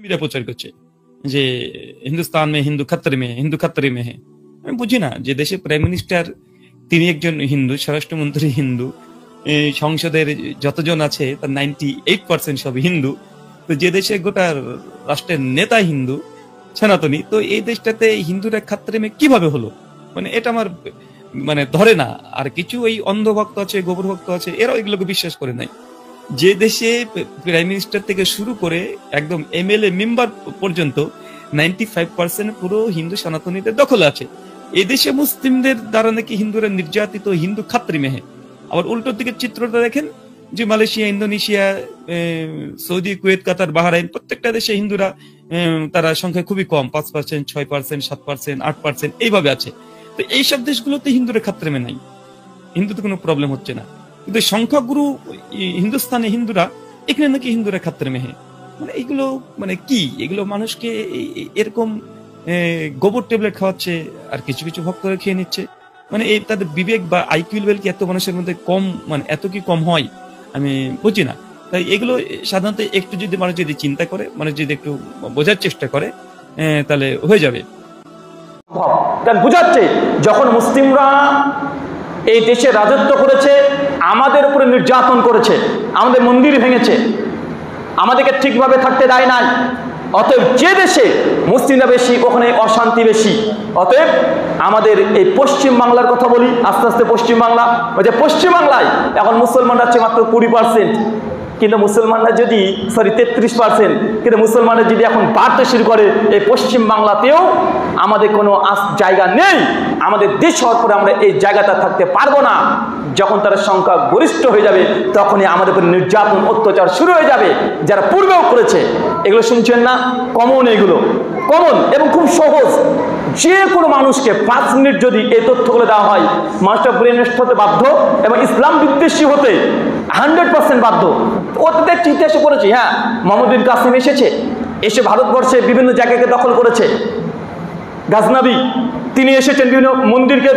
Media প্রচার করছে যে হিন্দুস্তান মে হিন্দু খত্রে মে হিন্দু খত্রে মে হে। আমি বুঝি না যে দেশে প্রাইম মিনিস্টার তিনি একজন হিন্দু, স্বরাষ্ট্রমন্ত্রী হিন্দু, সংসদের যতজন আছে তার 98% সব হিন্দু। তো যে দেশে গোটা রাষ্ট্রের নেতা হিন্দু সনাতনী, তো এই দেশটাতে হিন্দুরা খাত্রে মে কিভাবে হলো? মানে এটা আমার ধরে না। আর কিছু এই অন্ধভক্ত আছে, গোবর ভক্ত আছে, এরাও এগুলোকে বিশ্বাস করে নাই। যে দেশে প্রাইম মিনিস্টার থেকে শুরু করে একদম এমএলএ মেম্বার পর্যন্ত 95% পুরো হিন্দু সনাতনীদের দখলে আছে, এই দেশে মুসলিমদের দ্বারা নাকি হিন্দুরা নির্যাতিত, হিন্দু খাত্রি মেহে। আবার উল্টোর দিকে চিত্রটা দেখেন যে Malaysia, Indonesia, Saudi, Kuwait, Qatar, Bahrain, প্রত্যেকটা দেশে হিন্দুরা তারা সংখ্যা খুবই কম, 5%, 6%, 7%, 8% এইভাবে আছে। তো এইসব দেশগুলোতে হিন্দুরা খাত্রে মে নাই, হিন্দুতে কোনো প্রবলেম হচ্ছে না। কিন্তু সংখ্যাগুরু হিন্দুস্তানে হিন্দুরা, এখানে নাকি হিন্দুরা খাত্রে মেহে। এগুলো কি? এগুলো মানুষকে এরকম গোবর ট্যাবলেট খাওয়াচ্ছে, আর কিছু কিছু ভক্তরা খেয়ে নিচ্ছে। এই তাদের বিবেক বা আইকিউ লেভেল কি এত মানুষের মধ্যে কম, এত কি কম হয়? আমি বুঝি না। তাই এগুলো সাধারণত একটু যদি মানুষ যদি চিন্তা করে, মানুষ যদি একটু বোঝার চেষ্টা করে, তাহলে হয়ে যাবে। কারণ বুঝাচ্ছে যখন মুসলিমরা এই দেশে রাজত্ব করেছে, আমাদের উপরে নির্যাতন করেছে, আমাদের মন্দির ভেঙেছে, আমাদেরকে ঠিকভাবে থাকতে দেয় নাই। অতএব যে দেশে মুসলিমরা বেশি, ওখানে অশান্তি বেশি। অতএব আমাদের এই পশ্চিম বাংলার কথা বলি, আস্তে আস্তে পশ্চিম বাংলা, ওই যে পশ্চিম বাংলায় এখন মুসলমানরা আছে মাত্র 20%, কিন্তু মুসলমানরা যদি 33%, কিন্তু মুসলমানরা যদি এখন বাড়তে শুরু করে, এই পশ্চিম বাংলাতেও আমাদের কোনো জায়গা নেই। আমাদের দেশ হওয়ার পরে আমরা এই জায়গাটা থাকতে পারবো না। যখন তারা সংখ্যা গরিষ্ঠ হয়ে যাবে, তখনই আমাদের উপর নির্যাতন, অত্যাচার শুরু হয়ে যাবে, যারা পূর্বেও করেছে। এগুলো শুনছেন না? কমন, এগুলো কমন এবং খুব সহজ। যে কোনো মানুষকে 5 মিনিট যদি এই তথ্যগুলো দেওয়া হয়, মানুষটা ব্রেনওয়াশ হতে বাধ্য এবং ইসলাম বিদ্বেষী হতে 100% বাধ্য। ওতে ইতিহাসে পড়েছি, হ্যাঁ, মোহাম্মদ বিন কাসিম এসে ভারতবর্ষে বিভিন্ন জায়গাকে দখল করেছে। গাজনাবি তিনি এসেছেন, বিভিন্ন মন্দিরকে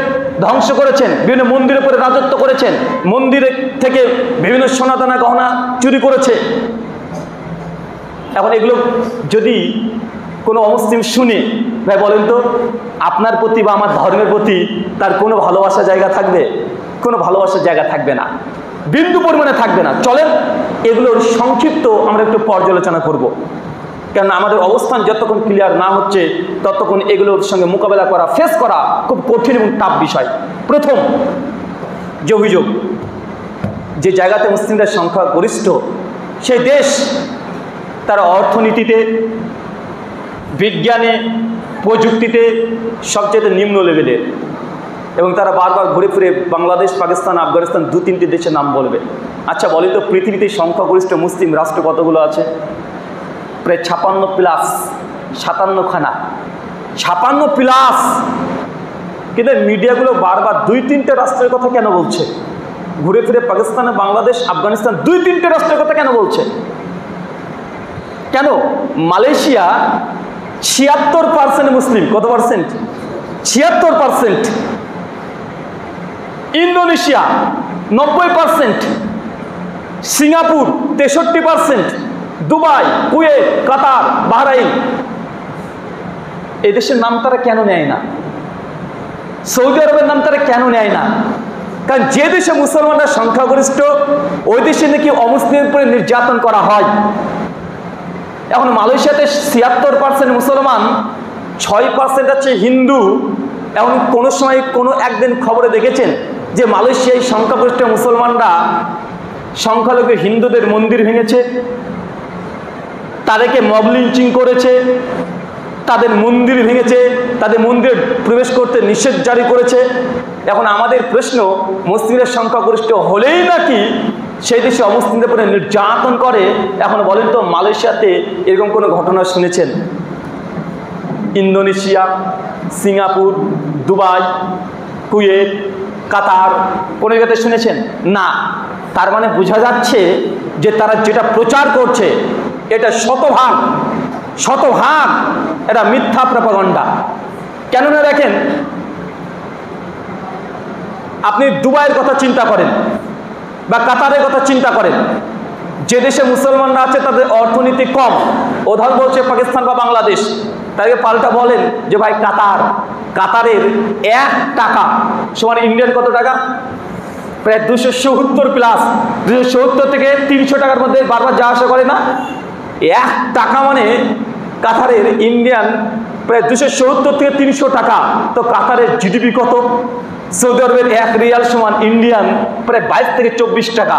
ধ্বংস করেছেন, বিভিন্ন মন্দিরের উপরে রাজত্ব করেছেন, মন্দিরে থেকে বিভিন্ন সোনাদানা গহনা চুরি করেছে। এখন এগুলো যদি কোনো অমুসলিম শুনে, ভাই বলেন তো, আপনার প্রতি বা আমার ধর্মের প্রতি তার কোনো ভালোবাসার জায়গা থাকবে? কোনো ভালোবাসার জায়গা থাকবে না, বিন্দু পরিমাণে থাকবে না। চলেন এগুলোর সংক্ষিপ্ত আমরা একটু পর্যালোচনা করব, কারণ আমাদের অবস্থান যতক্ষণ ক্লিয়ার না হচ্ছে, ততক্ষণ এগুলোর সঙ্গে মোকাবেলা করা, ফেস করা খুব কঠিন এবং টাফ বিষয়। প্রথম যে অভিযোগ, যে জায়গাতে মুসলিমদের সংখ্যা গরিষ্ঠ, সেই দেশ তারা অর্থনীতিতে, বিজ্ঞানে, প্রযুক্তিতে সবচেয়ে নিম্ন লেভেলের, এবং তারা বারবার ঘুরে ফিরে বাংলাদেশ, পাকিস্তান, আফগানিস্তান 2-3টি দেশের নাম বলবে। আচ্ছা বলি তো, পৃথিবীতে সংখ্যাগরিষ্ঠ মুসলিম রাষ্ট্র কতগুলো আছে? প্রায় 56+, 57খানা, 56+। কিন্তু মিডিয়াগুলো বারবার 2-3টে রাষ্ট্রের কথা কেন বলছে? ঘুরে ফিরে পাকিস্তান, বাংলাদেশ, আফগানিস্তান 2-3টে রাষ্ট্রের কথা কেন বলছে? কেন? মালয়েশিয়া 76% মুসলিম। কত percent? 76%। Indonesia 90%, Singapore 63%, Dubai, Kuwait, Qatar, Bahrain, এই দেশের নাম তারা কেন নেয় না? সৌদি আরবের নাম তারা কেন নেয় না? কারণ যে দেশে মুসলমানরা সংখ্যাগরিষ্ঠ, ওই দেশে নাকি অমুসলিমের উপরে নির্যাতন করা হয়। এখন মালয়েশিয়াতে 76% মুসলমান, 6% আছে হিন্দু। এখন কোনো সময় কোনো একদিন খবরে দেখেছেন যে মালয়েশিয়ায় সংখ্যাগরিষ্ঠ মুসলমানরা সংখ্যালঘু হিন্দুদের মন্দির ভেঙেছে, তাদেরকে মব লিঞ্চিং করেছে, তাদের মন্দির ভেঙেছে, তাদের মন্দিরে প্রবেশ করতে নিষেধ জারি করেছে। এখন আমাদের প্রশ্ন, মুসলিমের সংখ্যাগরিষ্ঠ হলেই নাকি সেই দেশে অমুসলিমদের উপরে নির্যাতন করে? এখন বলেন তো, মালয়েশিয়াতে এরকম কোনো ঘটনা শুনেছেন? ইন্দোনেশিয়া, সিঙ্গাপুর, দুবাই, কুয়েত, কাতার কোনো জায়গাতে শুনেছেন? না। তার মানে বোঝা যাচ্ছে যে তারা যেটা প্রচার করছে এটা শতভাগ এটা মিথ্যা প্রপাগান্ডা। কেননা দেখেন, আপনি দুবাইয়ের কথা চিন্তা করেন বা কাতারের কথা চিন্তা করেন, যে দেশে মুসলমানরা আছে তাদের অর্থনীতি কম, উদাহরণ বলছে পাকিস্তান বা বাংলাদেশ, তাকে পাল্টা বলেন যে ভাই কাতারের 1 টাকা সমান ইন্ডিয়ান কত টাকা? প্রায় 270 প্লাস, 270 থেকে 300 টাকার মধ্যে বারবার যাওয়া আসা করে না। 1 টাকা মানে কাতারের ইন্ডিয়ান প্রায় 270 থেকে 300 টাকা। তো কাতারের জিডিপি কত? সৌদি আরবের 1 রিয়াল সমান ইন্ডিয়ান প্রায় 22 থেকে 24 টাকা।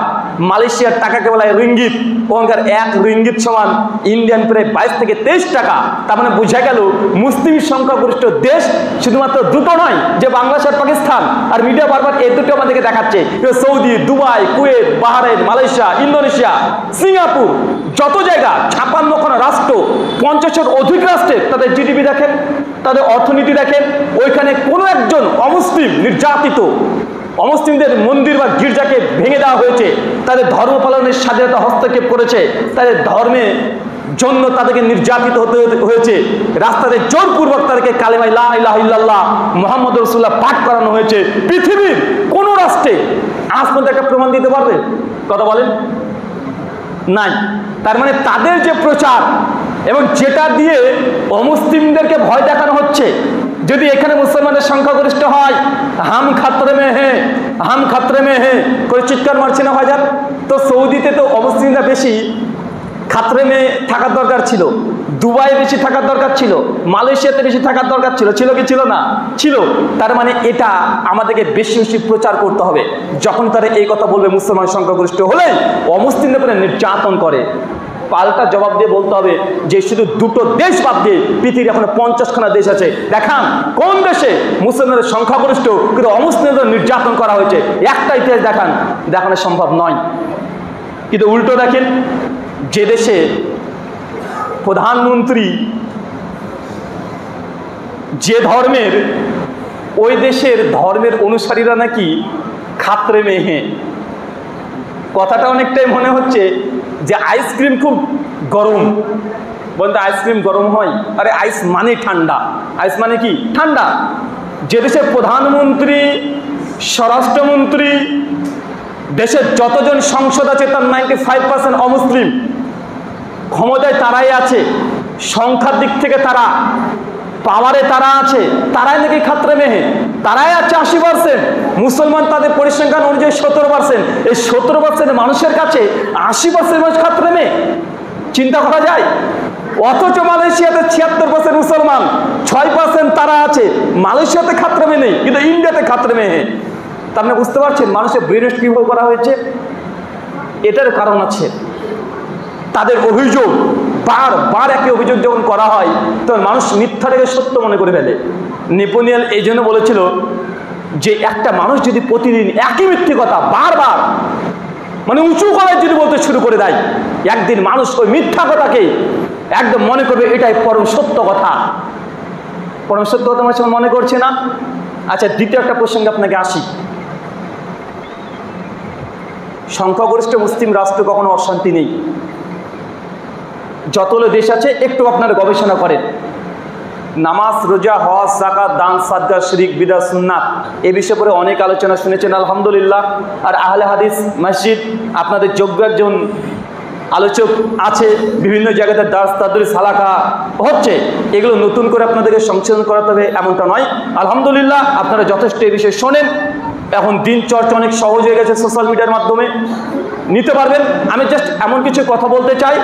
মালয়েশিয়ার টাকাকে বলা হয় রিঙ্গিত, ওখানকার 1 রিঙ্গিত সমান ইন্ডিয়ান প্রায় 22 থেকে 23 টাকা। তার মানে বোঝা গেল মুসলিম সংখ্যাগরিষ্ঠ দেশ শুধুমাত্র দুটো নয়, যে বাংলাদেশ আর পাকিস্তান, আর মিডিয়া বারবার এই দুটো আমাদেরকে দেখাচ্ছে। Saudi, Dubai, Kuwait, Bahrain, Malaysia, Indonesia, Singapore, যত জায়গা 56খানা রাষ্ট্র, 50-এর অধিক রাষ্ট্রের তাদের জিডিপি দেখেন, তাদের অর্থনীতি দেখেন। ওইখানে কোনো একজন অমুসলিম নির্যাতিত, অমুসলিমদের মন্দির বা গির্জাকে ভেঙে দেওয়া হয়েছে, তাদের ধর্ম পালনের স্বাধীনতা হস্তক্ষেপ করেছে, তাদের ধর্মের জন্য তাদেরকে নির্যাতিত হতে হয়েছে, রাস্তাতে জোরপূর্বক তাদেরকে কালেমা লা ইলাহা ইল্লাল্লাহ মুহাম্মদুর রাসূলুল্লাহ পাঠ করানো হয়েছে। পৃথিবীর কোন রাষ্ট্রে আজ পর্যন্ত একটা প্রমাণ দিতে পারবে? কথা বলেন, নাই। তার মানে তাদের যে প্রচার এবং যেটা দিয়ে অমুসলিমদেরকে ভয় দেখানো হচ্ছে, যদি এখানে মুসলমানের সংখ্যাগরিষ্ঠ হয়, হাম খাতরে মে হে করে চিৎকার মারছে না ভাইজান? তো সৌদিতে তো অমুসলিমরা বেশি খাতরে মে থাকার দরকার ছিল, দুবাই বেশি থাকার দরকার ছিল, মালয়েশিয়াতে বেশি থাকার দরকার ছিল, ছিল কি ছিল না? ছিল। তার মানে এটা আমাদেরকে বেশি বেশি প্রচার করতে হবে। যখন তারা এই কথা বলবে মুসলমান সংখ্যাগরিষ্ঠ হলে অমুসলিমদের উপরে নির্যাতন করে, পাল্টা জবাব দিয়ে বলতে হবে যে শুধু দুটো দেশ বাদ দিয়ে পৃথিবীর এখন 50খানা দেশ আছে, দেখান কোন দেশে মুসলমানদের সংখ্যাগরিষ্ঠ কিন্তু অমুসলিমদের নির্যাতন করা হয়েছে, একটা ইতিহাস দেখান। দেখানো সম্ভব নয়। কিন্তু উল্টো দেখেন, যে দেশে প্রধানমন্ত্রী যে ধর্মের, ওই দেশের ধর্মের অনুসারীরা নাকি খাতরে মেহে। কথাটা অনেকটাই মনে হচ্ছে যে আইসক্রিম খুব গরম, বলতে আইসক্রিম গরম হয়, আরে আইস মানে ঠান্ডা, আইস মানে কি? ঠান্ডা। যে দেশের প্রধানমন্ত্রী, স্বরাষ্ট্রমন্ত্রী, দেশের যতজন সংসদ আছে তার 95% অমুসলিম, ক্ষমতায় তারাই আছে, সংখ্যার দিক থেকে তারা, পাওয়ারে তারা আছে, তারাই নাকি খাতরে মেহে, তারাই আছে 80%। মুসলমান তাদের পরিসংখ্যান অনুযায়ী 17%। এই 17% মানুষের কাছে 80% মানুষ খাতরে মেয়ে, চিন্তা করা যায়? অথচ মালয়েশিয়াতে 76% মুসলমান, 6% তারা আছে। মালয়েশিয়াতে খাতরে মেয়ে নেই, কিন্তু ইন্ডিয়াতে খাতরে মেয়ে। তার মানে বুঝতে পারছেন মানুষের ব্রেন কিভাবে করা হয়েছে? এটার কারণ আছে। তাদের অভিযোগ বারবার একই অভিযোগ যখন করা হয় তখন মানুষ মিথ্যাটাকে সত্য মনে করে ফেলে। নেপোলিয়ন এই জন্য বলেছিল যে একটা মানুষ যদি প্রতিদিন একই মিথ্যে কথা বারবার মানে উঁচু গলায় যদি বলতে শুরু করে দেয়, একদিন মানুষ ওই মিথ্যা কথাকে একদম মনে করবে এটাই পরম সত্য কথা। পরম সত্য কথা আমার সঙ্গে মনে করছে না? আচ্ছা, দ্বিতীয় একটা প্রসঙ্গে আপনাকে আসি। সংখ্যাগরিষ্ঠ মুসলিম রাষ্ট্রে কখনো অশান্তি নেই। যতগুলো দেশ আছে একটু আপনারা গবেষণা করেন, নামাজ, রোজা, হজ, যাকাত, দান, সাদকা, শিরক, বিদআত, সুন্নাত, এই বিষয়ে পরে অনেক আলোচনা শুনেছেন আলহামদুলিল্লাহ। আর আহলে হাদিস মসজিদ আপনাদের যোগ্য একজন আলোচক আছে, বিভিন্ন জায়গাতে দার্স, তাদরিস, হালাকা হচ্ছে। এগুলো নতুন করে আপনাদেরকে সংশোধন করাতে হবে এমনটা নয়। আলহামদুলিল্লাহ আপনারা যথেষ্ট এই বিষয়ে শোনেন। এখন দিন চর্চা অনেক সহজ হয়ে গেছে, সোশ্যাল মিডিয়ার মাধ্যমে নিতে পারবেন। আমি জাস্ট এমন কিছু কথা বলতে চাই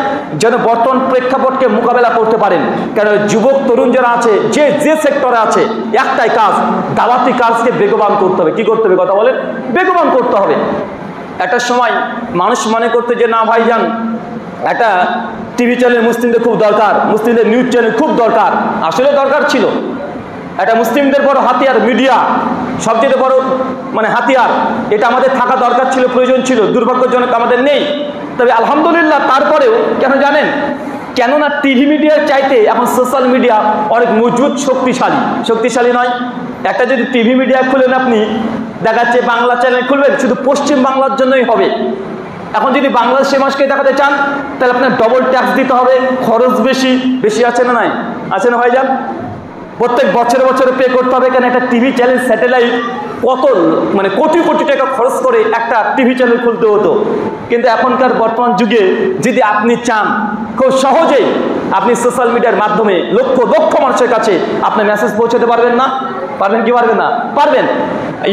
যেন বর্তমান প্রেক্ষাপটকে মোকাবেলা করতে পারেন। কেন যুবক তরুণ যারা আছে, যে সেক্টরে আছে, একটাই কাজ, দাওয়াতি কাজকে বেগবান করতে হবে। কি করতে হবে? কথা বলেন, বেগবান করতে হবে। একটা সময় মানুষ মনে করতে যে না ভাইজান, একটা টিভি চ্যানেল মুসলিমদের খুব দরকার, মুসলিমদের নিউজ চ্যানেল খুব দরকার। আসলে দরকার ছিল। এটা মুসলিমদের বড় হাতিয়ার, মিডিয়া সবচেয়ে বড় মানে হাতিয়ার, এটা আমাদের থাকা দরকার ছিল, প্রয়োজন ছিল। দুর্ভাগ্যজনক আমাদের নেই। তবে আলহামদুলিল্লাহ তারপরেও কেন জানেন? কেননা টিভি মিডিয়ার চাইতে এখন সোশ্যাল মিডিয়া অনেক মজবুত, শক্তিশালী নয়? একটা যদি টিভি মিডিয়া খুলেন আপনি, দেখাচ্ছে বাংলা চ্যানেল খুলবেন, শুধু পশ্চিম বাংলার জন্যই হবে। এখন যদি বাংলাদেশের মানুষকে দেখাতে চান তাহলে আপনার ডবল ট্যাক্স দিতে হবে, খরচ বেশি আছে না? নাই আছে না ভাইজান? প্রত্যেক বছরে পে করতে হবে। কেন একটা টিভি চ্যানেল স্যাটেলাইট কত মানে কোটি কোটি টাকা খরচ করে একটা টিভি চ্যানেল খুলতে হতো। কিন্তু এখনকার বর্তমান যুগে যদি আপনি চান, খুব সহজেই আপনি সোশ্যাল মিডিয়ার মাধ্যমে লক্ষ লক্ষ মানুষের কাছে আপনার মেসেজ পৌঁছাতে পারবেন না? পারবেন কি পারবেন না? পারবেন।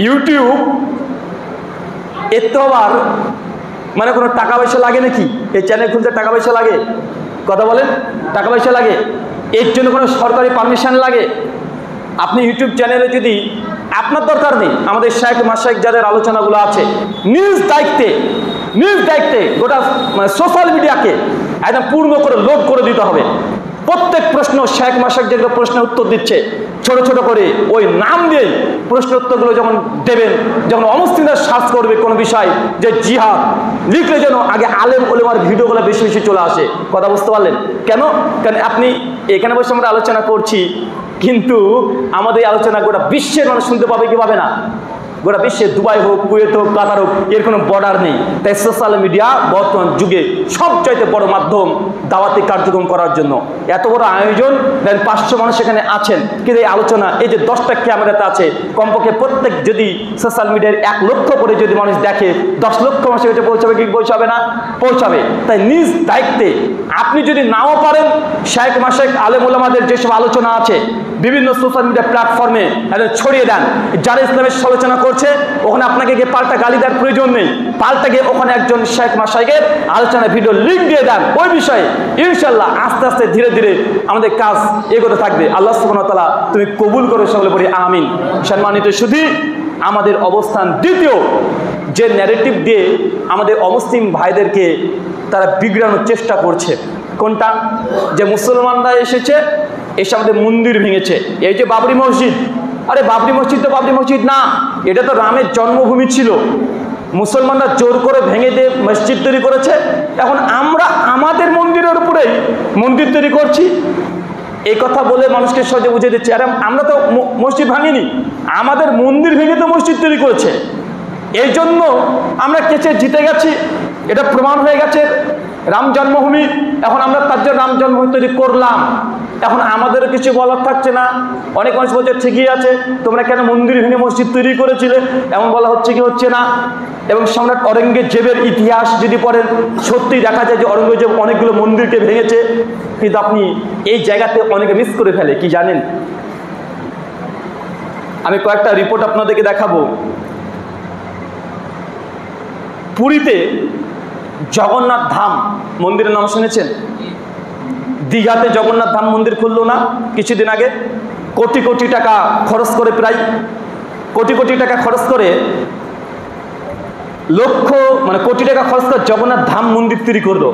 ইউটিউব এর তো আবার মানে কোনো টাকা পয়সা লাগে নাকি? এই চ্যানেল খুলতে টাকা পয়সা লাগে? কথা বলেন, টাকা পয়সা লাগে? এর জন্য কোনো সরকারি পারমিশন লাগে? আপনি ইউটিউব চ্যানেলে যদি আপনার দরকার নেই, আমাদের শাইখ মাশাইখ যাদের আলোচনাগুলো আছে নিজ দায়িত্বে গোটা মানে সোশ্যাল মিডিয়াকে একদম পূর্ণ করে লোড করে দিতে হবে। প্রত্যেক প্রশ্ন শাইখ মাশাইখ যেগুলো প্রশ্নের উত্তর দিচ্ছে ছোট ছোট করে ওই নাম দিয়ে প্রশ্ন উত্তরগুলো যেমন দেবেন, যখন অমুসলিমরা সার্চ করবে কোনো বিষয় যে জিহাদ লিখলে যেন আগে আলেম ওলেমার ভিডিওগুলো বেশি বেশি চলে আসে। কথা বুঝতে পারলেন? কেন? কারণ আপনি এখানে বসে আমরা আলোচনা করছি, কিন্তু আমাদের আলোচনা গোটা বিশ্বের মানুষ শুনতে পাবে কি পাবে না? গোটা বিশ্বে দুবাই হোক, কুয়েত হোক, কাতার হোক, এর কোনো বর্ডার নেই। তাই সোশ্যাল মিডিয়া বর্তমান যুগে সবচাইতে বড় মাধ্যম দাওয়াতি কার্যক্রম করার জন্য। এত বড় আয়োজন, 500 মানুষ এখানে আছেন, কিন্তু এই আলোচনা এই যে 10টা ক্যামেরাতে আছে, কমপক্ষে প্রত্যেক যদি সোশ্যাল মিডিয়ার 1 লক্ষ করে যদি মানুষ দেখে, 10 লক্ষ মানুষের কাছে পৌঁছাবে কি পৌঁছাবে না? পৌঁছাবে। তাই নিজ দায়িত্বে আপনি যদি নাও পারেন, শাইখ মাশাইখ আলেম ওলামাদের যেসব আলোচনা আছে বিভিন্ন সোশ্যাল মিডিয়া প্ল্যাটফর্মে ছড়িয়ে দেন। যারা ইসলামের সমালোচনা করছে ওখানে আপনাকে গিয়ে পাল্টা গালি দেওয়ার প্রয়োজন নেই, পাল্টা গিয়ে ওখানে একজন শাইখ মাশাইখের আলোচনা ভিডিও লিঙ্ক দিয়ে দেন ওই বিষয়ে। ইনশাল্লাহ আস্তে আস্তে ধীরে ধীরে আমাদের কাজ এগোতে থাকবে। আল্লাহ সুবহানাহু ওয়া তাআলা তুমি কবুল করে সকলে বলি আমিন। সম্মানিত শুধু আমাদের অবস্থান দ্বিতীয় যে ন্যারেটিভ দিয়ে আমাদের অমুসলিম ভাইদেরকে তারা বিগড়ানোর চেষ্টা করছে, কোনটা? যে মুসলমানরা এসে আমাদের মন্দির ভেঙেছে। এই যে বাবরি মসজিদ, আরে বাবরি মসজিদ তো বাবরি মসজিদ না, এটা তো রামের জন্মভূমি ছিল। মুসলমানরা জোর করে ভেঙে দিয়ে মসজিদ তৈরি করেছে, এখন আমরা আমাদের মন্দিরের উপরেই মন্দির তৈরি করছি। এই কথা বলে মানুষকে সহজে বুঝিয়ে দিচ্ছে, আরে আমরা তো মসজিদ ভাঙিনি, আমাদের মন্দির ভেঙে তো মসজিদ তৈরি করেছে। এই জন্য আমরা কেচে জিতে গেছি, এটা প্রমাণ হয়ে গেছে রাম জন্মভূমি। এখন আমরা তার জন্য রাম জন্মভূমি তৈরি করলাম, এখন আমাদেরও কিছু বলার থাকছে না। অনেক মানুষ বলছে ঠিকই আছে, তোমরা কেন মন্দির ভেঙে মসজিদ তৈরি করেছিলে, এমন বলা হচ্ছে কি হচ্ছে না। এবং সম্রাট অরঙ্গজেবের ইতিহাস যদি পড়েন, সত্যি দেখা যায় যে অরঙ্গজেব অনেকগুলো মন্দিরকে ভেঙেছে। কিন্তু আপনি এই জায়গাতে অনেকে মিস করে ফেলে, কি জানেন? আমি কয়েকটা রিপোর্ট আপনাদেরকে দেখাবো। পুরীতে জগন্নাথ ধাম মন্দিরের নাম শুনেছেন? দীঘাতে জগন্নাথ ধাম মন্দির খুললো না কিছুদিন আগে? কোটি কোটি টাকা খরচ করে, প্রায় কোটি কোটি টাকা খরচ করে, কোটি টাকা খরচ করে জগন্নাথ ধাম মন্দির তৈরি করলো।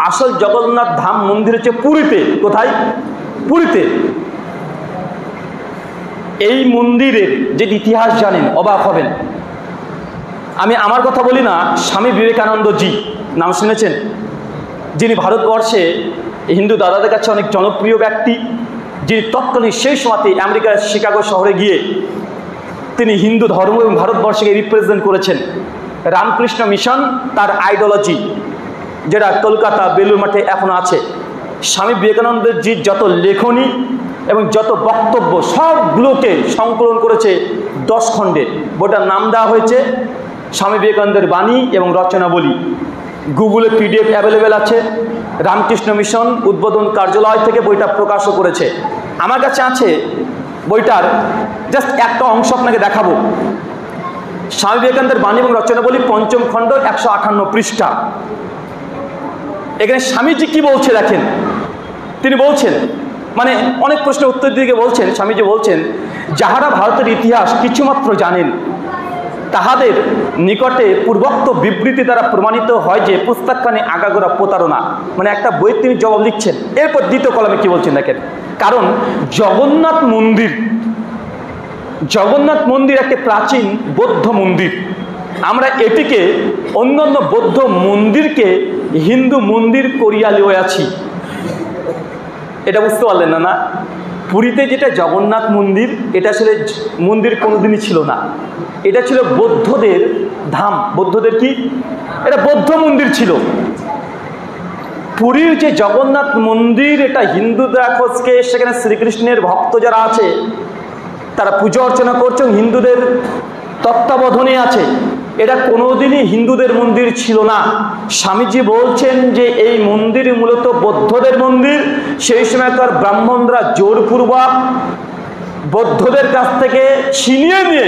আসল জগন্নাথ ধাম মন্দির হচ্ছে পুরীতে। কোথায়? পুরীতে। এই মন্দিরের যে ইতিহাস জানেন অবাক হবেন। আমি আমার কথা বলি না, স্বামী বিবেকানন্দজি নাম শুনেছেন? যিনি ভারতবর্ষে হিন্দু দাদাদের কাছে অনেক জনপ্রিয় ব্যক্তি, যিনি তৎকালীন সেই সময়তে আমেরিকার শিকাগো শহরে গিয়ে তিনি হিন্দু ধর্ম এবং ভারতবর্ষকে রিপ্রেজেন্ট করেছেন। রামকৃষ্ণ মিশন তার আইডিওলজি, যেটা কলকাতা বেলুর মাঠে এখনো আছে। স্বামী বিবেকানন্দজির যত লেখনী এবং যত বক্তব্য সবগুলোকে সংকলন করেছে 10 খণ্ডে। বইটার নাম দেওয়া হয়েছে স্বামী বিবেকানন্দের বাণী এবং রচনাবলী। গুগলে PDF অ্যাভেলেবেল আছে। রামকৃষ্ণ মিশন উদ্বোধন কার্যালয় থেকে বইটা প্রকাশও করেছে। আমার কাছে আছে বইটার জাস্ট একটা অংশ আপনাকে দেখাবো। স্বামী বিবেকানন্দের বাণী এবং রচনাবলী 5ম খণ্ড 158 পৃষ্ঠা। এখানে স্বামীজি কি বলছে দেখেন। তিনি বলছেন, মানে অনেক প্রশ্নের উত্তর দিকে বলছেন, স্বামীজি বলছেন, যাহারা ভারতের ইতিহাস কিছুমাত্র জানেন তাহাদের নিকটে পূর্বোক্ত বিবৃতি দ্বারা প্রমাণিত হয় যে পুস্তকখানি আগাগোড়া প্রতারণা। মানে একটা বই তিনি জবাব লিখছেন। এরপর দ্বিতীয় কলমে কি বলছেন দেখেন। কারণ জগন্নাথ মন্দির একটি প্রাচীন বৌদ্ধ মন্দির। আমরা এটিকে অন্যান্য বৌদ্ধ মন্দিরকে হিন্দু মন্দির করিয়া লইয়াছি। এটা বুঝতে পারলেন না? পুরীতে যেটা জগন্নাথ মন্দির, এটা আসলে মন্দির কোনোদিনই ছিল না, এটা ছিল বৌদ্ধদের ধাম। বৌদ্ধদের কি? এটা বৌদ্ধ মন্দির ছিল। পুরীর যে জগন্নাথ মন্দির, এটা হিন্দুরা খোঁজকে, সেখানে শ্রীকৃষ্ণের ভক্ত যারা আছে তারা পূজা অর্চনা করছে, হিন্দুদের তত্ত্বাবধানে আছে। এটা কোনোদিনই হিন্দুদের মন্দির ছিল না। স্বামীজি বলছেন যে এই মন্দির মূলত বৌদ্ধদের মন্দির। সেই সময়কার ব্রাহ্মণরা জোরপূর্বক বৌদ্ধদের কাছ থেকে ছিনিয়ে নিয়ে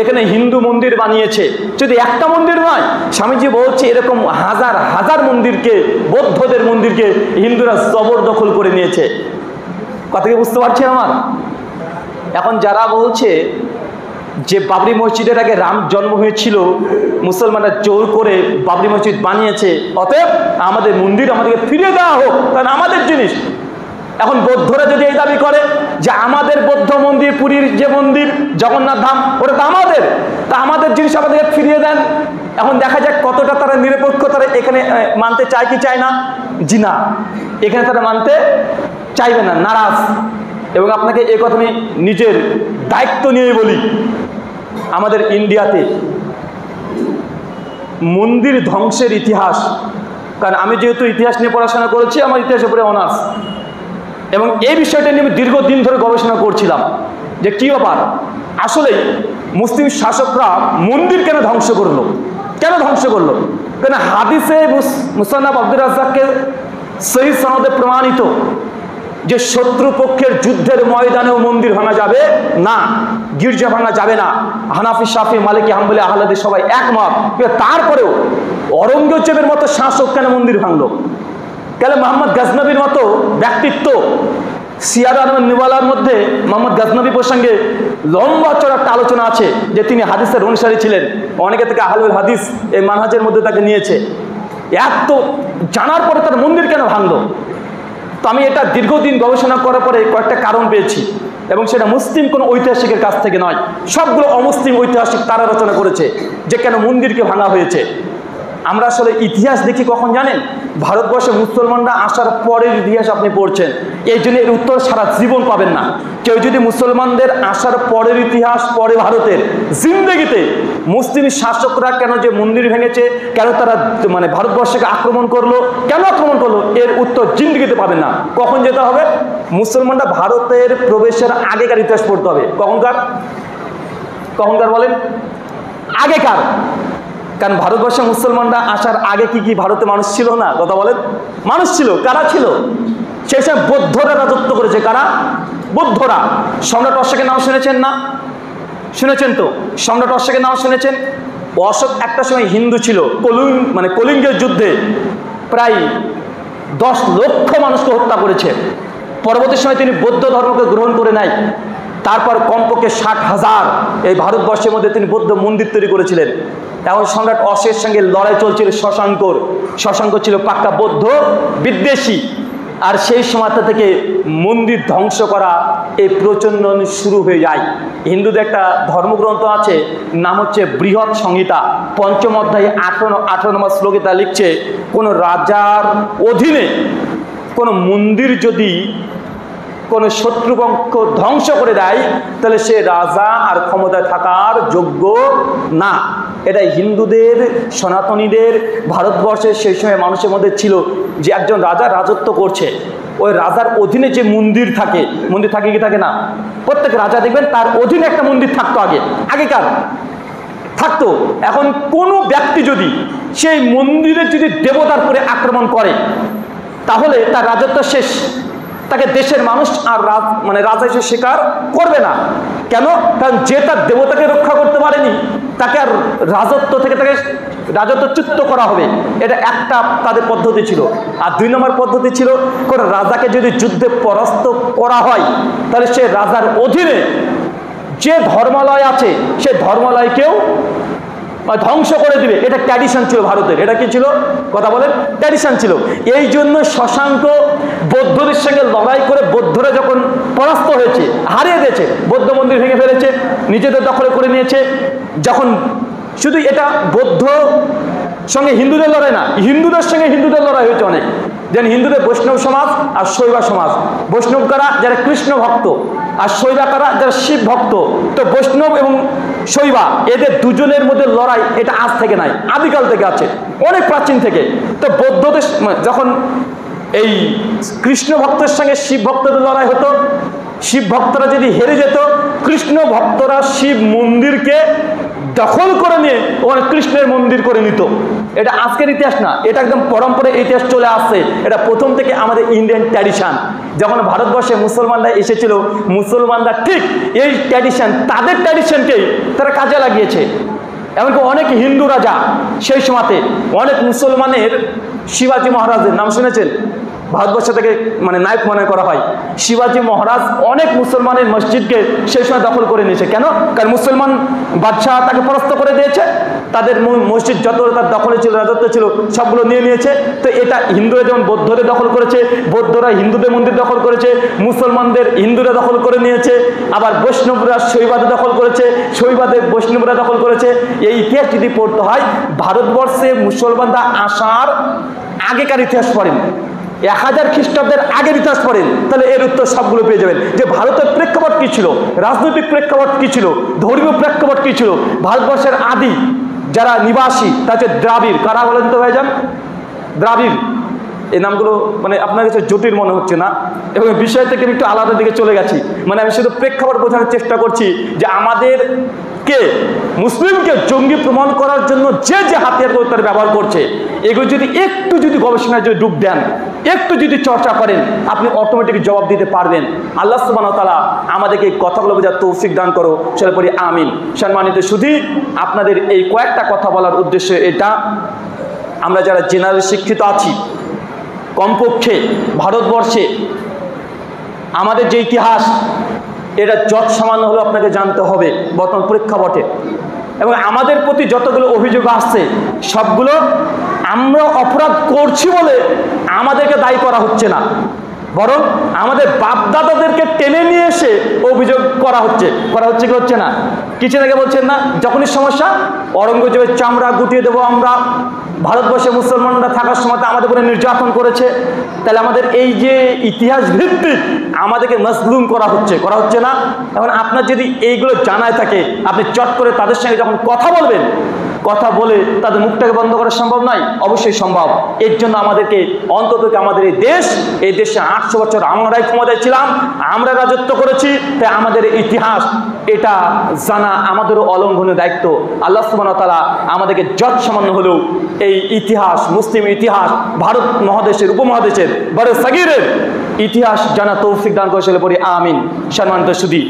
এখানে হিন্দু মন্দির বানিয়েছে। যদি একটা মন্দির নয়, স্বামীজি বলছে এরকম হাজার হাজার মন্দিরকে, বৌদ্ধদের মন্দিরকে হিন্দুরা জবরদখল করে নিয়েছে। কথা কি বুঝতে পারছেন আমার? এখন যারা বলছে যে বাবরি মসজিদের আগে রাম জন্ম হয়েছিল, মুসলমানরা জোর করে বাবরি মসজিদ বানিয়েছে, অতএব আমাদের মন্দির আমাদেরকে ফিরিয়ে দেওয়া হোক, কারণ আমাদের জিনিস। এখন বৌদ্ধরা যদি এই দাবি করে যে আমাদের বৌদ্ধ মন্দির, পুরীর যে মন্দির জগন্নাথ ধাম, ওটা তো আমাদের, তা আমাদের জিনিস আমাদেরকে ফিরিয়ে দেন। এখন দেখা যাক কতটা তারা নিরপেক্ষ, তারা এখানে মানতে চায় কি চায় না? জি না, এখানে তারা মানতে চাইবে না, নারাজ। এবং আপনাকে এই কথা আমি নিজের দায়িত্ব নিয়ে বলি, আমাদের ইন্ডিয়াতে মন্দির ধ্বংসের ইতিহাস, কারণ আমি যেহেতু ইতিহাস নিয়ে পড়াশোনা করেছি, আমার ইতিহাসের উপরে অনার্স, এবং এই বিষয়টা নিয়ে আমি দীর্ঘদিন ধরে গবেষণা করছিলাম যে কী ব্যাপার, আসলেই মুসলিম শাসকরা মন্দির কেন ধ্বংস করলো, কেন ধ্বংস করলো? কেন হাদিসে মুসান্নাফ আব্দুর রাজ্জাককে সহি সনদে প্রমাণিত যে শত্রুপক্ষের যুদ্ধের ময়দানেও মন্দির ভাঙা যাবে না, গির্জা ভাঙা যাবে না। হানাফি, শাফি, মালিকি, হাম্বলি, আহলাদি সবাই একমত। তারপরেও অরঙ্গজেবের মতো শাসক কেন মন্দির ভাঙলো? কেন মোহাম্মদ গজনবীর মতো ব্যক্তিত্ব, সিয়ার আহমেদ নিওয়ালার মধ্যে মোহাম্মদ গজনবী প্রসঙ্গে লম্বা চড়া একটা আলোচনা আছে যে তিনি হাদিসের অনুসারী ছিলেন, অনেকে থেকে আহলুল হাদিস এই মানহাজের মধ্যে তাকে নিয়েছে। এত জানার পরে তার মন্দির কেন ভাঙলো? তো আমি এটা দীর্ঘদিন গবেষণা করার পরে কয়েকটা কারণ পেয়েছি, এবং সেটা মুসলিম কোনো ঐতিহাসিকের কাছ থেকে নয়, সবগুলো অমুসলিম ঐতিহাসিক তারা রচনা করেছে যে কেন মন্দিরকে ভাঙা হয়েছে। আমরা আসলে ইতিহাস দেখি কখন জানেন? ভারতবর্ষে মুসলমানরা আসার পরের ইতিহাস আপনি পড়ছেন, এই জন্য এর উত্তর সারা জীবন পাবেন না। কেউ যদি মুসলমানদের আসার পরের ইতিহাস পরে ভারতের জিন্দেগিতে মুসলিম শাসকরা কেন যে মন্দির ভেঙেছে, কেন তারা মানে ভারতবর্ষকে আক্রমণ করলো, কেন আক্রমণ করলো, এর উত্তর জিন্দেগিতে পাবেন না। কখন যেতে হবে? মুসলমানরা ভারতের প্রবেশের আগেকার ইতিহাস পড়তে হবে। কখনকার বলেন? আগেকার। কারণ ভারতবর্ষে মুসলমানরা আসার আগে কি ভারতে মানুষ ছিল না? কথা বলেন, মানুষ ছিল। কারা ছিল? সেই সব বৌদ্ধরা রাজত্ব করেছে। কারা? বৌদ্ধরা। সম্রাট অশোকের নাম শুনেছেন না? শুনেছেন তো? সম্রাট অশোকের নাম শুনেছেন? অশোক একটা সময় হিন্দু ছিল। কলিঙ্গের যুদ্ধে প্রায় 10 লক্ষ মানুষকে হত্যা করেছে। পরবর্তী সময় তিনি বৌদ্ধ ধর্মকে গ্রহণ করে নেয়। তারপর কমপক্ষে 60,000 এই ভারতবর্ষের মধ্যে তিনি বৌদ্ধ মন্দির তৈরি করেছিলেন। এখন সম্রাট অশোকের সঙ্গে লড়াই চলছিল শশাঙ্কর। শশাঙ্ক ছিল পাক্কা বৌদ্ধ বিদ্বেষী, আর সেই সময়টা থেকে মন্দির ধ্বংস করা এই প্রচলন শুরু হয়ে যায়। হিন্দুদের একটা ধর্মগ্রন্থ আছে, নাম হচ্ছে বৃহৎ সংহিতা। 5ম অধ্যায়ে 18 নম্বর শ্লোকে তা লিখছে, কোনো রাজার অধীনে কোনো মন্দির যদি কোনো শত্রুপক্ষ ধ্বংস করে দেয়, তাহলে সে রাজা আর ক্ষমতায় থাকার যোগ্য না। এটা হিন্দুদের, সনাতনীদের, ভারতবর্ষের সেই সময় মানুষের মধ্যে ছিল যে একজন রাজা রাজত্ব করছে, ওই রাজার অধীনে যে মন্দির থাকে, মন্দির থাকে কি থাকে না? প্রত্যেক রাজা দেখবেন তার অধীনে একটা মন্দির থাকতো, আগেকার থাকতো। এখন কোনো ব্যক্তি যদি সেই মন্দিরের যদি দেবতার উপরে আক্রমণ করে, তাহলে তার রাজত্ব শেষ। তাকে দেশের মানুষ আর রাজা হিসেবে স্বীকার করবে না। কেন? কারণ যে তার দেবতাকে রক্ষা করতে পারেনি, তাকে আর রাজত্ব থেকে তাকে রাজত্বচ্যুত করা হবে। এটা একটা তাদের পদ্ধতি ছিল। আর 2 নম্বর পদ্ধতি ছিল, কোন রাজাকে যদি যুদ্ধে পরাস্ত করা হয়, তাহলে সে রাজার অধীনে যে ধর্মালয় আছে সে ধর্মালয়কেও ধ্বংস করে দিবে। এটা ট্র্যাডিশন ছিল ভারতের। এটা কি ছিল? কথা বলেন, ট্র্যাডিশন ছিল। এই জন্য শশাঙ্ক বৌদ্ধদের সঙ্গে লড়াই করে বৌদ্ধরা যখন পরাস্ত হয়েছে, হারিয়ে দিয়েছে, বৌদ্ধ মন্দির ভেঙে ফেলেছে, নিজেদের দখলে করে নিয়েছে। যখন শুধু এটা বৌদ্ধ সঙ্গে হিন্দুদের লড়াই না, হিন্দুদের সঙ্গে হিন্দুদের লড়াই হয়েছে অনেক। যেন হিন্দুদের বৈষ্ণব সমাজ আর শৈবা সমাজ। বৈষ্ণব কারা? যারা কৃষ্ণ ভক্ত, আর শৈবা কারা? যারা শিব ভক্ত। তো বৈষ্ণব এবং শৈবা এদের দুজনের মধ্যে লড়াই এটা আজ থেকে নাই, আদিকাল থেকে আছে, অনেক প্রাচীন থেকে। তো বৌদ্ধদের যখন এই কৃষ্ণ ভক্তের সঙ্গে শিব ভক্তদের লড়াই হতো, শিব ভক্তরা যদি হেরে যেত, কৃষ্ণ ভক্তরা শিব মন্দিরকে দখল করে নিয়ে ওখানে কৃষ্ণের মন্দির করে নিত। এটা আজকের ইতিহাস না, এটা একদম পরম্পরায় ইতিহাস চলে আসছে। এটা প্রথম থেকে আমাদের ইন্ডিয়ান ট্র্যাডিশন। যখন ভারতবর্ষে মুসলমানরা এসেছিল, মুসলমানরা ঠিক এই ট্র্যাডিশন, তাদের ট্র্যাডিশনকেই তারা কাজে লাগিয়েছে। এমনকি অনেক হিন্দু রাজা সেই সময়তে অনেক মুসলমানের, শিবাজি মহারাজের নাম শুনেছেন, ভারতবর্ষ থেকে মানে নায়ক মনে করা হয়। শিবাজি মহারাজ অনেক মুসলমানের মসজিদকে সেই সময় দখল করে নিয়েছে। কেন? কারণ মুসলমান বাদশাহ তাকে পরাস্ত করে দিয়েছে, তাদের মসজিদ যত তার দখলে ছিল, রাজত্ব ছিল, সবগুলো নিয়ে নিয়েছে। তো এটা হিন্দুরা যেমন বৌদ্ধদের দখল করেছে, বৌদ্ধরা হিন্দুদের মন্দির দখল করেছে, মুসলমানদের হিন্দুরা দখল করে নিয়েছে, আবার বৈষ্ণবরা শৈবাদে দখল করেছে, শৈবাদে বৈষ্ণবরা দখল করেছে। এই ইতিহাস যদি পড়তে হয়, ভারতবর্ষে মুসলমানরা আসার আগেকার ইতিহাস পড়েন, 1000 খ্রিস্টাব্দের আগের ইতিহাস পড়েন, তাহলে এর উত্তর সবগুলো পেয়ে যাবেন। যে ভারতের প্রেক্ষাপট কি ছিল, রাজনৈতিক প্রেক্ষাপট কি ছিল, ধর্মীয় প্রেক্ষাপট কি ছিল। ভারতবর্ষের আদি যারা নিবাসী তা হচ্ছে দ্রাবিড়। কারা বলেন তো ভাইজান? দ্রাবিড়। এই নামগুলো মানে আপনার কাছে জটিল মনে হচ্ছে না? এবং বিষয় থেকে আমি একটু আলাদা দিকে চলে গেছি। মানে আমি শুধু প্রেক্ষাপট বোঝানোর চেষ্টা করছি যে আমাদেরকে, মুসলিমকে জঙ্গি প্রমাণ করার জন্য যে যে হাতিয়ারগুলো তারা ব্যবহার করছে, এগুলো যদি একটু যদি গবেষণায় যদি ডুব দেন, একটু যদি চর্চা করেন, আপনি অটোমেটিক জবাব দিতে পারবেন। আল্লাহ সুবহানাহু ওয়া তাআলা আমাদেরকে এই কথাগুলো বোঝার তৌফিক দান করো, সেটা পড়ি আমিন। সম্মানিত শুধু আপনাদের এই কয়েকটা কথা বলার উদ্দেশ্য এটা, আমরা যারা জেনারেল শিক্ষিত আছি, কমপক্ষে ভারতবর্ষে আমাদের যে ইতিহাস, এটা যত সামান্য হলেও আপনাকে জানতে হবে বর্তমান প্রেক্ষাপটে। এবং আমাদের প্রতি যতগুলো অভিযোগ আসছে, সবগুলো আমরা অপরাধ করছি বলে আমাদেরকে দায়ী করা হচ্ছে না, বরং আমাদের বাপদাদাদেরকে টেনে নিয়ে এসে অভিযোগ করা হচ্ছে কি হচ্ছে না? কিছু আগে বলছেন না, যখনই সমস্যা অরঙ্গজেবের চামড়া গুটিয়ে দেবো আমরা, ভারতবর্ষে মুসলমানরা থাকার সময় আমাদের উপরে নির্যাতন করেছে। তাহলে আমাদের এই যে ইতিহাস ভিত্তিক আমাদেরকে মজলুম করা হচ্ছে না? এখন আপনার যদি এইগুলো জানায় থাকে, আপনি চট করে তাদের সঙ্গে যখন কথা বলবেন, কথা বলে তাদের মুখটাকে বন্ধ করা সম্ভব নয়? অবশ্যই সম্ভব। এর জন্য আমাদেরকে অন্তত আমাদের এই দেশে 800 বছর আমরাই ক্ষমতায় ছিলাম, আমরা রাজত্ব করেছি, তাই আমাদের ইতিহাস এটা জানা আমাদেরও অলঙ্ঘনীয় দায়িত্ব। আল্লাহ সুবহানাহু ওয়া তাআলা আমাদেরকে যত সামান্য হলেও এই ইতিহাস, মুসলিম ইতিহাস, ভারত মহাদেশের, উপমহাদেশের, বড় সাগিরের ইতিহাস জানা তৌফিক দান করেছিল পড়ি আমিন। সম্মানিত সুধী,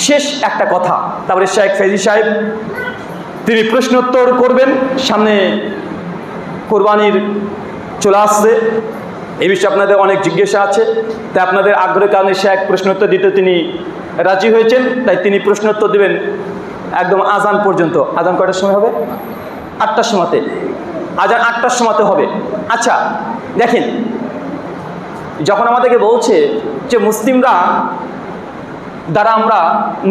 শেষ একটা কথা, তারপরে শেখ ফেজি সাহেব তিনি প্রশ্নোত্তর করবেন। সামনে কোরবানির চলে আসছে, এই বিষয়ে আপনাদের অনেক জিজ্ঞাসা আছে, তাই আপনাদের আগ্রহের কারণে শেখ প্রশ্নোত্তর দিতে তিনি রাজি হয়েছেন। তাই তিনি প্রশ্নোত্তর দেবেন একদম আজান পর্যন্ত। আজান কয়টার সময় হবে? 8টার সময়তে। আজান 8টার সময়তে হবে। আচ্ছা দেখেন, যখন আমাদেরকে বলছে যে মুসলিমরা দ্বারা আমরা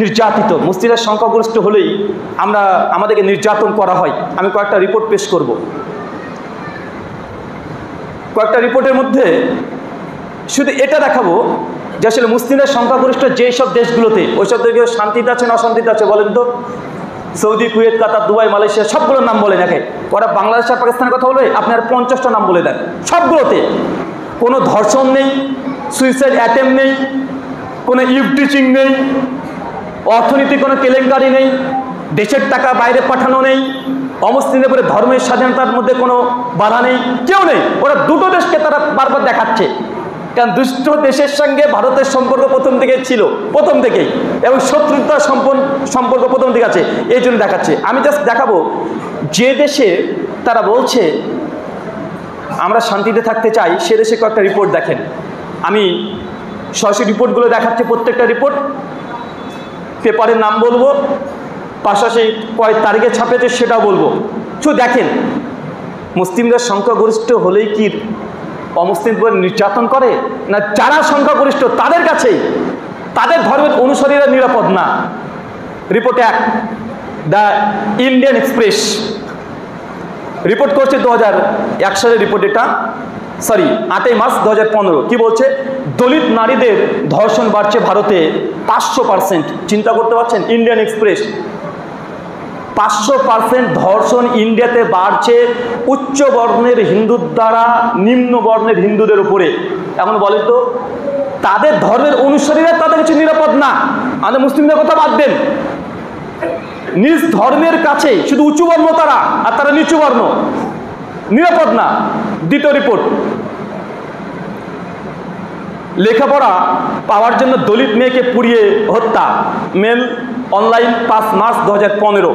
নির্যাতিত, মুসলিমরা সংখ্যাগরিষ্ঠ হলেই আমাদেরকে নির্যাতন করা হয়, আমি কয়েকটা রিপোর্ট পেশ করব। কয়েকটা রিপোর্টের মধ্যে শুধু এটা দেখাবো যে আসলে মুসলিমরা সংখ্যাগরিষ্ঠ যেসব দেশগুলোতে, ওইসব দেশগুলো শান্তিতে আছে না অশান্তিতে আছে বলেন তো? সৌদি, কুয়েত, কাতার, দুবাই, মালয়েশিয়া, সবগুলোর নাম বলে দেখে। ওরা বাংলাদেশ আর পাকিস্তানের কথা বলবে, আপনার 50টা নাম বলে দেন। সবগুলোতে কোনো ধর্ষণ নেই, সুইসাইড অ্যাটেম্প নেই, কোনো ইভটিচিং নেই, অর্থনীতি কোনো কেলেঙ্কারি নেই, দেশের টাকা বাইরে পাঠানো নেই, অমুসলিমদের উপরে ধর্মের স্বাধীনতার মধ্যে কোনো বাধা নেই, কেউ নেই। ওরা দুটো দেশকে তারা বারবার দেখাচ্ছে, কারণ দুষ্ট দেশের সঙ্গে ভারতের সম্পর্ক প্রথম থেকে ছিল, প্রথম থেকেই, এবং শত্রুতার সম্পর্ক প্রথম থেকে আছে, এই জন্য দেখাচ্ছে। আমি জাস্ট দেখাবো যে দেশে তারা বলছে আমরা শান্তিতে থাকতে চাই, সে দেশে কয়েকটা রিপোর্ট দেখেন। আমি সরাসরি রিপোর্টগুলো দেখাচ্ছি, প্রত্যেকটা রিপোর্ট, পেপারের নাম বলবো, পাশাপাশি কয় তারিখে ছাপেছে সেটাও বলবো। শুধু দেখেন, মুসলিমরা সংখ্যাগরিষ্ঠ হলেই কি অমুসলিমদের নির্যাতন করে? না, যারা সংখ্যাগরিষ্ঠ তাদের কাছেই তাদের ধর্মের অনুসারীরা নিরাপদ না। Report 1, the Indian express report করছে 2001 সালের রিপোর্ট, এটা 8ই মার্চ 2015। কি বলছে? দলিত নারীদের ধর্ষণ বাড়ছে ভারতে 500%। চিন্তা করতে পারছেন? ইন্ডিয়ান এক্সপ্রেস, 500% ধর্ষণ ইন্ডিয়াতে বাড়ছে উচ্চ বর্ণের হিন্দুর দ্বারা নিম্ন বর্ণের হিন্দুদের উপরে। এখন বলেন তো, তাদের ধর্মের অনুসারীরা তাদের কাছে নিরাপদ না, আমাদের মুসলিমদের কথা বাদ দেন, নিজ ধর্মের কাছে শুধু উঁচু বর্ণ তারা, আর তারা নিচু বর্ণ, নিরাপদ না। দ্বিতীয় রিপোর্ট, লেখাপড়া পাওয়ার জন্য দলিত মেয়েকে পুড়িয়ে হত্যা। Mail online 5 March 2015।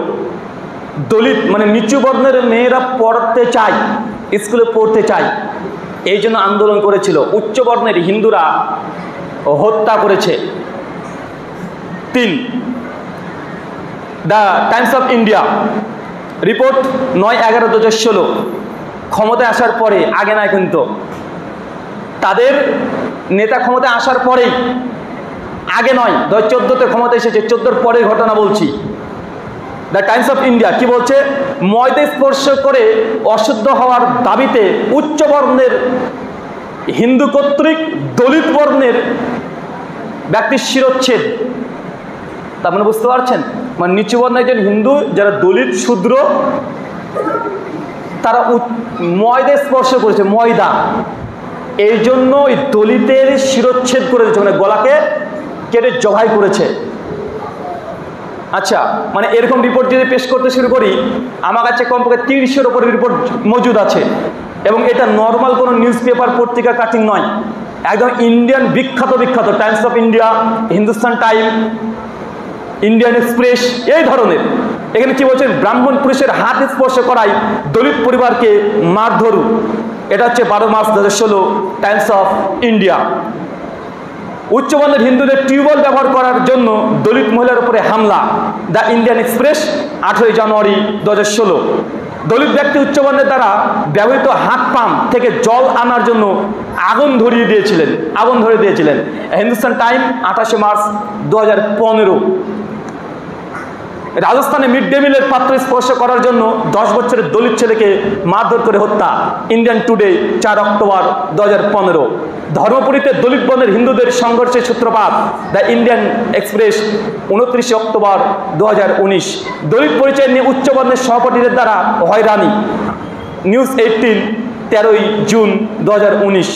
দলিত মানে নিচু বর্ণের মেয়েরা পড়তে চায়, স্কুলে পড়তে চায়, এই জন্য আন্দোলন করেছিল। উচ্চ বর্ণের হিন্দুরা হত্যা করেছে। 3, the Times of India report 9/11/2016। ক্ষমতায় আসার পরে, আগে নয় কিন্তু, তাদের নেতা ক্ষমতায় আসার পরেই, আগে নয়, 2014-তে ক্ষমতায় এসেছে, 14-র পরের ঘটনা বলছি। দ্য টাইমস অফ ইন্ডিয়া কি বলছে? ময়দা স্পর্শ করে অশুদ্ধ হওয়ার দাবিতে উচ্চ বর্ণের হিন্দু কর্তৃক দলিত বর্ণের ব্যক্তির শিরচ্ছেদ। তার মানে বুঝতে পারছেন, মানে নিচু বর্ণের একজন হিন্দু যারা দলিত শূদ্র, তারা ময়দা স্পর্শ করেছে, ময়দা, এই জন্য ওই দলিতের শিরচ্ছেদ করে দিয়েছে, মানে গলাকে কেটে জবাই করেছে। আচ্ছা, মানে এরকম রিপোর্ট যদি পেশ করতে শুরু করি, আমার কাছে কমপক্ষে 30-এর উপরে রিপোর্ট মজুদ আছে, এবং এটা নর্মাল কোনো নিউজ পেপার পত্রিকা কাটিং নয়, একদম ইন্ডিয়ান বিখ্যাত Times of India, Hindustan time, Indian express, এই ধরনের। এখানে কি বলছেন? ব্রাহ্মণ পুরুষের হাত স্পর্শ করায় দলিত পরিবারকে মারধর। এটা হচ্ছে 12 মার্চ 2016, টাইমস অফ ইন্ডিয়া। উচ্চবর্ণের হিন্দুদের টিউবওয়েল ব্যবহার করার জন্য দলিত মহিলার উপরে হামলা। দ্য ইন্ডিয়ান এক্সপ্রেস 18 জানুয়ারি 2016। দলিত ব্যক্তি উচ্চবর্ণের দ্বারা ব্যবহৃত হাত পাম্প থেকে জল আনার জন্য আগুন ধরিয়ে দিয়েছিলেন। Hindustan time 28 March 2015। রাজস্থানে মিড ডে মিলের পাত্র স্পর্শ করার জন্য 10 বছরের দলিত ছেলেকে মারধর করে হত্যা। Indian today 4 October 2015। ধর্মপুরীতে দলিত বর্ণের হিন্দুদের সংঘর্ষের সূত্রপাত। The Indian express 29 October 2019। দলিত পরিচয় নিয়ে উচ্চ বর্ণের সহপাঠীদের দ্বারা হয়রানি। News 18 13 June 2019।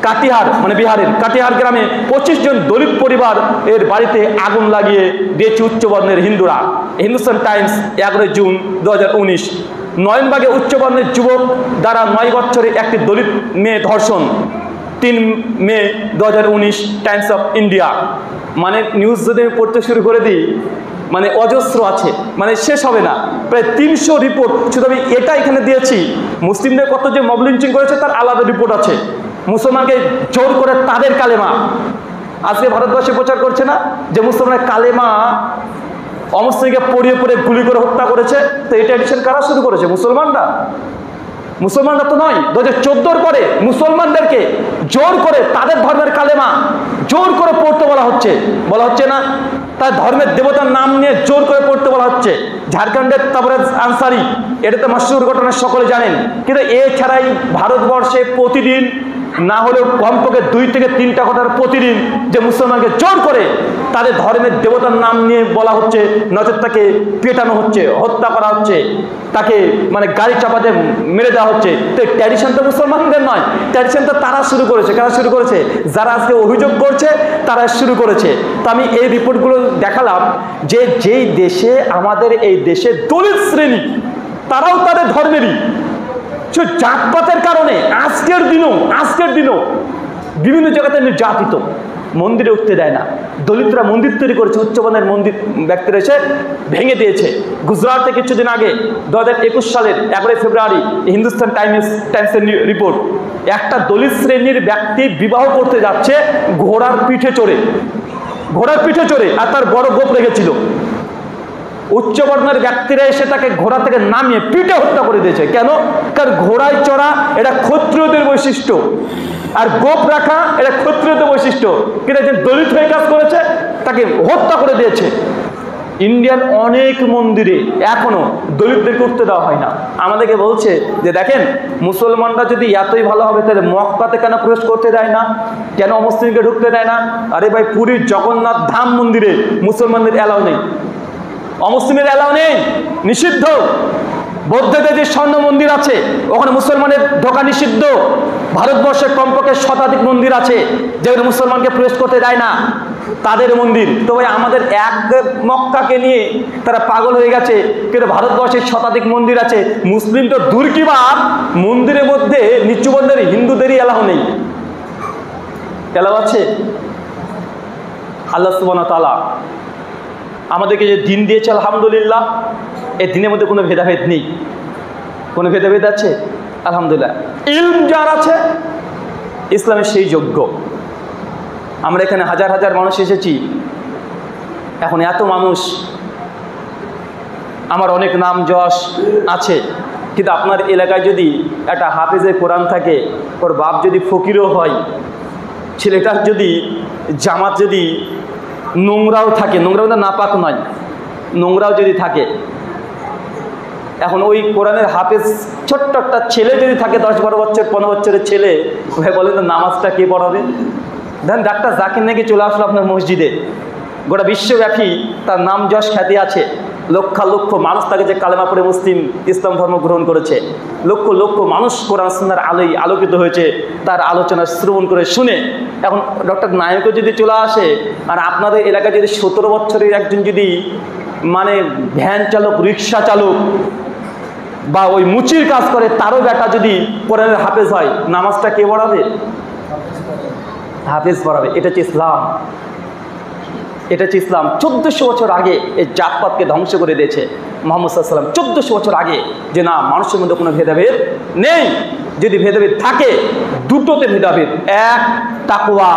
কাটিহার মানে বিহারের কাটিহার গ্রামে 25 জন দলিত পরিবার এর বাড়িতে আগুন লাগিয়ে দিয়েছে উচ্চবর্ণের হিন্দুরা। Hindustan Times 11 June 2019। নয়নবাগে উচ্চবর্ণের যুবক দ্বারা 9 বছরের একটি দলিত মেয়ে ধর্ষণ। 3 মে 2019, টাইমস অফ ইন্ডিয়া। মানে নিউজ যদি আমি পড়তে শুরু করে দিই, মানে অজস্র আছে, মানে শেষ হবে না। প্রায় 300 রিপোর্ট, শুধু আমি এটা এখানে দিয়েছি। মুসলিমদের কত যে মব লিঞ্চিং করেছে তার আলাদা রিপোর্ট আছে। মুসলমানকে জোর করে তাদের কালেমা, আজকে ভারতবর্ষে প্রচার করছে না যে মুসলমানের কালেমা অমুসলিমকে পড়িয়ে গুলি করে হত্যা করেছে। তো এটা এডিশন কারা শুরু করেছে? মুসলমানরা তো নয়। 2014-র পরে মুসলমানদেরকে জোর করে তাদের ধর্মের কালেমা জোর করে পড়তে বলা হচ্ছে না? তার ধর্মের দেবতার নাম নিয়ে জোর করে পড়তে বলা হচ্ছে। ঝাড়খণ্ডের তাবরেজ আনসারি, এটা তো মশহুর ঘটনা, সকলে জানেন। কিন্তু এছাড়াই ভারতবর্ষে প্রতিদিন না হলেও কমপক্ষে 2 থেকে 3টা ঘটনা প্রতিদিন যে মুসলমানকে জোর করে তাদের ধর্মের দেবতার নাম নিয়ে বলা হচ্ছে, নচেত তাকে পেটানো হচ্ছে, হত্যা করা হচ্ছে, তাকে মানে গাড়ি চাপাতে মেরে দেওয়া হচ্ছে। তো ট্র্যাডিশন তো মুসলমানদের নয়, ট্র্যাডিশন তো তারা শুরু করেছে। কারা শুরু করেছে? যারা আজকে অভিযোগ করছে তারা শুরু করেছে। তো আমি এই রিপোর্টগুলো দেখালাম যে যেই দেশে, আমাদের এই দেশে দলিত শ্রেণী, তারাও তাদের ধর্মেরই জাতপাতের কারণে আজকের দিনও বিভিন্ন জায়গাতে নির্যাতিত, মন্দিরে উঠতে দেয় না। দলিতরা মন্দির তৈরি করেছে, উচ্চবর্ণের মন্দির ব্যক্তিরা এসে ভেঙে দিয়েছে। গুজরাটে কিছুদিন আগে 2021 সালের 11 ফেব্রুয়ারি হিন্দুস্তান টাইমসের রিপোর্ট, একটা দলিত শ্রেণীর ব্যক্তি বিবাহ করতে যাচ্ছে ঘোড়ার পিঠে চড়ে, আর তার বড় গোপ রেখেছিল। উচ্চবর্ণের ব্যক্তিরা এসে তাকে ঘোড়া থেকে নামিয়ে পিঠে হত্যা করে দিয়েছে। কেন? কারণ ঘোড়ায় চড়া এটা ক্ষত্রিয়দের বৈশিষ্ট্য, আর গোপ রাখা এটা ক্ষত্রিয়দের বৈশিষ্ট্য। কিন্তু একজন দলিত হয়ে কাজ করেছে, তাকে হত্যা করে দিয়েছে। ইন্ডিয়ান অনেক মন্দিরে এখনো দলিতদেরকে উঠতে দেওয়া হয় না। আমাদেরকে বলছে যে দেখেন, মুসলমানরা যদি এতই ভালো হবে তাহলে মক্কাতে কেন প্রবেশ করতে দেয় না, কেন অমুসলিমকে ঢুকতে দেয় না? আরে ভাই, পুরীর জগন্নাথ ধাম মন্দিরে মুসলমানদের অ্যালাউ নেই, অমুসলিমের অ্যালাউ নেই, নিষিদ্ধ। বৌদ্ধদের যে স্বর্ণ মন্দির আছে ওখানে মুসলমানের ঢোকা নিষিদ্ধ। ভারতবর্ষে কমপক্ষে 100 শতাধিক মন্দির আছে যেগুলো মুসলমানকে প্রবেশ করতে দেয় না। তাদের মন্দির। তো ভাই আমাদের এক মক্কাকে নিয়ে তারা পাগল হয়ে গেছে, কিন্তু ভারতবর্ষের শতাধিক মন্দির আছে। মুসলিম তো দূর কি বাদ, মন্দিরের মধ্যে নিচু বন্ধের হিন্দুদেরই এলাও নেই, এলাও আছে। আল্লাহ সুবহানাহু ওয়া তাআলা আমাদেরকে যে দিন দিয়েছে আলহামদুলিল্লাহ, এই দিনের মধ্যে কোনো ভেদাভেদ নেই। কোনো ভেদাভেদ আছে? আলহামদুলিল্লাহ। ইলম যার আছে ইসলামের সেই যোগ্য। আমরা এখানে হাজার হাজার মানুষ এসেছি, এখন এত মানুষ, আমার অনেক নাম যশ আছে, কিন্তু আপনার এলাকায় যদি একটা হাফেজে কোরআন থাকে, ওর বাপ যদি ফকিরও হয়, ছেলেটার যদি জামাত যদি নোংরাও থাকে, নোংরাও তো নাপাক নয়, নোংরাও যদি থাকে, এখন ওই কোরআনের হাফেজ ছোট্ট একটা ছেলে যদি থাকে 10-12 বছর 15 বছরের ছেলে, ভাই বলেন তো নামাজটা কে পড়াবে? দেখেন ডাক্তার জাকির নাকি চলে আসলো আপনার মসজিদে, গোটা বিশ্বব্যাপী তার নাম যশ খ্যাতি আছে, লক্ষ লক্ষ মানুষ তাকে যে কালেমা পড়ে মুসলিম ইসলাম ধর্ম গ্রহণ করেছে, লক্ষ লক্ষ মানুষ কোরআন সুন্নাহর আলোয় আলোকিত হয়েছে তার আলোচনা শ্রবণ করে শুনে। এখন ডক্টর নায়কও যদি চলে আসে, আর আপনাদের এলাকায় যদি 17 বছরের একজন যদি মানে ভ্যান চালক, রিক্সা চালক বা ওই মুচির কাজ করে, তারও বেটা যদি কোরআনের হাফেজ হয়, নামাজটা কে পড়াবে? হাফেজ পড়াবে। এটা হচ্ছে ইসলাম, এটা হচ্ছে ইসলাম। 1400 বছর আগে এই জাতপাতকে ধ্বংস করে দিয়েছে মুহাম্মদ সাল্লাল্লাহু আলাইহি ওয়াসাল্লাম, 1400 বছর আগে, যে না মানুষের মধ্যে কোনো ভেদাভেদ নেই। যদি ভেদাভেদ থাকে, দুটোতে ভেদাভেদ, এক তাকওয়া,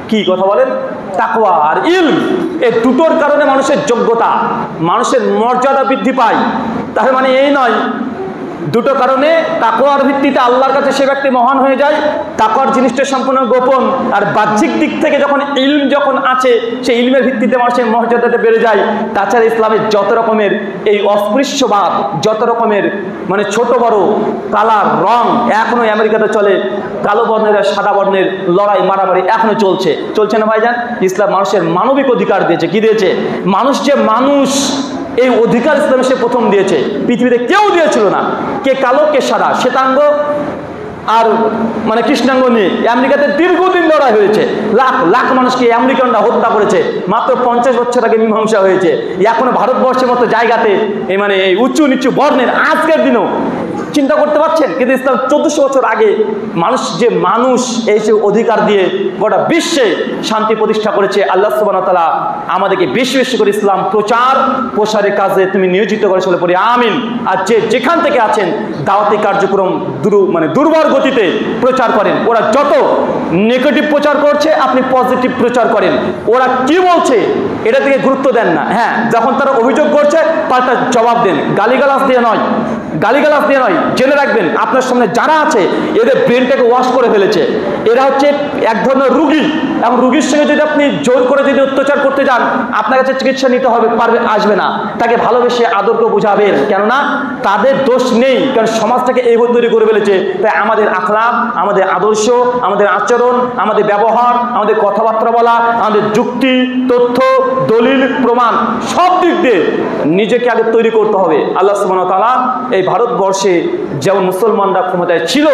কি কথা বলেন, তাকওয়া আর ইলম, এই দুটোর কারণে মানুষের যোগ্যতা, মানুষের মর্যাদা বৃদ্ধি পায়। তার মানে এই নয় দুটো কারণে তাকওয়ার ভিত্তিতে আল্লাহর কাছে সে ব্যক্তি মহান হয়ে যায়, তাকওয়ার জিনিসটা সম্পূর্ণ গোপন, আর বাহ্যিক দিক থেকে যখন ইলম যখন আছে, সেই ইলমের ভিত্তিতে মানুষের মর্যাদাটা বেড়ে যায়। তাছাড়া ইসলামের যত রকমের এই অস্পৃশ্যবাদ, যত রকমের মানে ছোট বড় কালার রং, এখনো আমেরিকাতে চলে, কালো বর্ণের আর সাদা বর্ণের লড়াই মারামারি এখনো চলছে, চলছে না ভাইজান? ইসলাম মানুষের মানবিক অধিকার দিয়েছে। কি দিয়েছে? মানুষ যে মানুষ, এই অধিকার ইসলাম সে প্রথম দিয়েছে, পৃথিবীতে কেউ দিয়েছিল না। কে কালো, কে সাদা, শ্বেতাঙ্গ আর মানে কৃষ্ণাঙ্গ নিয়ে আমেরিকাতে দীর্ঘদিন লড়াই হয়েছে, লাখ লাখ মানুষকে আমেরিকানরা হত্যা করেছে, মাত্র 50 বছর আগে মীমাংসা হয়েছে। এখনো ভারতবর্ষের মতো জায়গাতে এই মানে এই উঁচু নিচু বর্ণের আজকের দিনেও চিন্তা করতে পারছেন? কিন্তু ইসলাম 1400 বছর আগে মানুষ যে মানুষ, এই যে অধিকার দিয়ে গোটা বিশ্বে শান্তি প্রতিষ্ঠা করেছে। আল্লাহ সুবহানাহু ওয়া তাআলা আমাদেরকে বেশি বেশি করে ইসলাম প্রচার প্রসারের কাজে তুমি নিয়োজিত করে চলে পড়ি, আমিন। আর যে যেখান থেকে আছেন দাওয়াতি কার্যক্রম দুর্বার গতিতে প্রচার করেন। ওরা যত নেগেটিভ প্রচার করছে, আপনি পজিটিভ প্রচার করেন। ওরা কি বলছে এটা থেকে গুরুত্ব দেন না। হ্যাঁ, যখন তারা অভিযোগ করছে পাল্টা জবাব দেন, গালিগালাজ দিয়ে নয়, গালিগালাজ দিয়ে নয়। জেনে রাখবেন আপনার সামনে যারা আছে, এদের ব্রেনটাকে ওয়াশ করে ফেলেছে। এরা হচ্ছে এক ধরনের রুগী, এবং রুগীর সঙ্গে যদি আপনি জোর করে যদি অত্যাচার করতে যান, আপনার কাছে চিকিৎসা নিতে হবে, পারবে আসবে না। তাকে ভালোবেসে আদরকে বুঝাবেন, কেননা তাদের দোষ নেই, কারণ সমাজটাকে এইভাবে তৈরি করে ফেলেছে। তাই আমাদের আখলাক, আমাদের আদর্শ, আমাদের আচরণ, আমাদের ব্যবহার, আমাদের কথাবার্তা বলা, আমাদের যুক্তি, তথ্য, দলিল, প্রমাণ সব দিক দিয়ে নিজেকে আগে তৈরি করতে হবে। আল্লাহ সুবহানাহু ওয়া তাআলা এই ভারতবর্ষে যেমন মুসলমানরা ক্ষমতায় ছিল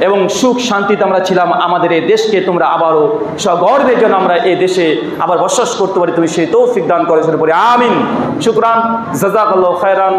এবং সুখ শান্তিতে আমরা ছিলাম, আমাদের এই দেশকে তোমরা আবারও সগর্বের জন্য আমরা এই দেশে আবার বসবাস করতে পারি, তুমি সেই তৌফিক দান করে, পরে আমিন। শুকরান, জাযাকাল্লাহু খায়রান।